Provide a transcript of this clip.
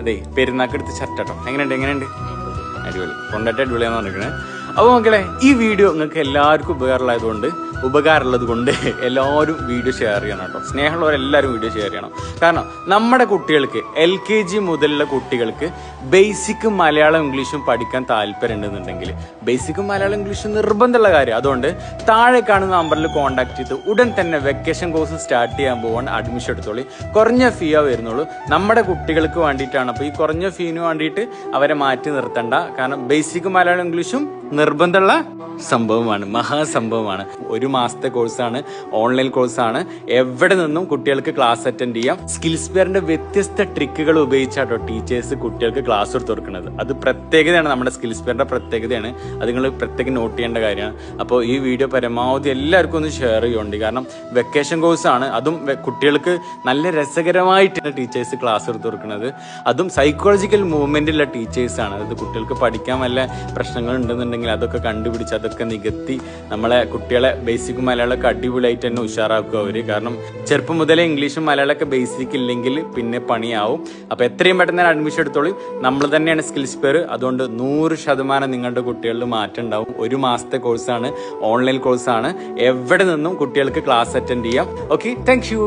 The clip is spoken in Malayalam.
അതെ പെരുന്നാക്ക് എടുത്ത് ഷർട്ടോ. എങ്ങനെയുണ്ട്? അടിപൊളി. കൊണ്ടിട്ട് അടിപൊളിയാന്ന് പറഞ്ഞിരിക്കണേ. അപ്പോൾ മക്കളെ, ഈ വീഡിയോ നിങ്ങൾക്ക് എല്ലാവർക്കും ഉപകാരമുള്ളത് കൊണ്ട് എല്ലാവരും വീഡിയോ ഷെയർ ചെയ്യണം കേട്ടോ. സ്നേഹമുള്ളവരെല്ലാവരും വീഡിയോ ഷെയർ ചെയ്യണം. കാരണം നമ്മുടെ കുട്ടികൾക്ക് LKG മുതലുള്ള കുട്ടികൾക്ക് ബേസിക് മലയാളം ഇംഗ്ലീഷും പഠിക്കാൻ താല്പര്യം ഉണ്ടെന്നുണ്ടെങ്കിൽ ബേസിക് മലയാളം ഇംഗ്ലീഷും നിർബന്ധമുള്ള കാര്യം. അതുകൊണ്ട് താഴെ കാണുന്ന നമ്പറിൽ കോൺടാക്ട് ചെയ്ത് ഉടൻ തന്നെ വെക്കേഷൻ കോഴ്സ് സ്റ്റാർട്ട് ചെയ്യാൻ പോകാൻ അഡ്മിഷൻ എടുത്തോളി. കുറഞ്ഞ ഫീയാ വരുന്നുള്ളൂ. നമ്മുടെ കുട്ടികൾക്ക് വേണ്ടിയിട്ടാണ്. അപ്പോൾ ഈ കുറഞ്ഞ ഫീന് വേണ്ടിയിട്ട് അവരെ മാറ്റി നിർത്തണ്ട. കാരണം ബേസിക് മലയാളം ഇംഗ്ലീഷും നിർബന്ധമുള്ള സംഭവമാണ്, മഹാസംഭവമാണ്. 1 മാസത്തെ കോഴ്സാണ്, ഓൺലൈൻ കോഴ്സാണ്. എവിടെ നിന്നും കുട്ടികൾക്ക് ക്ലാസ് അറ്റൻഡ് ചെയ്യാം. സ്കിൽസ് പെയറിന്റെ വ്യത്യസ്ത ട്രിക്കുകൾ ഉപയോഗിച്ചാട്ടോ ടീച്ചേഴ്സ് കുട്ടികൾക്ക് ക്ലാസ് എടുത്ത് കൊടുക്കുന്നത്. അത് പ്രത്യേകതയാണ്, നമ്മുടെ സ്കിൽസ് പെയറിന്റെ പ്രത്യേകതയാണ്. അത് നിങ്ങൾ പ്രത്യേകം നോട്ട് ചെയ്യേണ്ട കാര്യമാണ്. അപ്പോൾ ഈ വീഡിയോ പരമാവധി എല്ലാവർക്കും ഒന്ന് ഷെയർ ചെയ്യുന്നുണ്ട്. കാരണം വെക്കേഷൻ കോഴ്സാണ്, അതും കുട്ടികൾക്ക് നല്ല രസകരമായിട്ടാണ് ടീച്ചേഴ്സ് ക്ലാസ് എടുത്ത് കൊടുക്കുന്നത്. അതും സൈക്കോളജിക്കൽ മൂവ്മെന്റുള്ള ടീച്ചേഴ്സാണ്. അതായത് കുട്ടികൾക്ക് പഠിക്കാൻ വല്ല പ്രശ്നങ്ങൾ ഉണ്ടെന്നുണ്ടെങ്കിൽ അതൊക്കെ കണ്ടുപിടിച്ച് അതൊക്കെ നികത്തി നമ്മളെ കുട്ടികളെ ബേസിക് മലയാളമൊക്കെ അടിപൊളിയായിട്ട് തന്നെ ഉഷാറാക്കുക അവര്. കാരണം ചെറുപ്പം മുതലേ ഇംഗ്ലീഷും മലയാളമൊക്കെ ബേസിക് ഇല്ലെങ്കിൽ പിന്നെ പണിയാവും. അപ്പൊ എത്രയും പെട്ടെന്ന് അഡ്മിഷൻ എടുത്തോളൂ. നമ്മൾ തന്നെയാണ് സ്കിൽസ് പെയർ. അതുകൊണ്ട് 100% നിങ്ങളുടെ കുട്ടികളിൽ മാറ്റം ഉണ്ടാവും. 1 മാസത്തെ കോഴ്സാണ്, ഓൺലൈൻ കോഴ്സാണ്. എവിടെ നിന്നും കുട്ടികൾക്ക് ക്ലാസ് അറ്റൻഡ് ചെയ്യാം. Okay, thank you.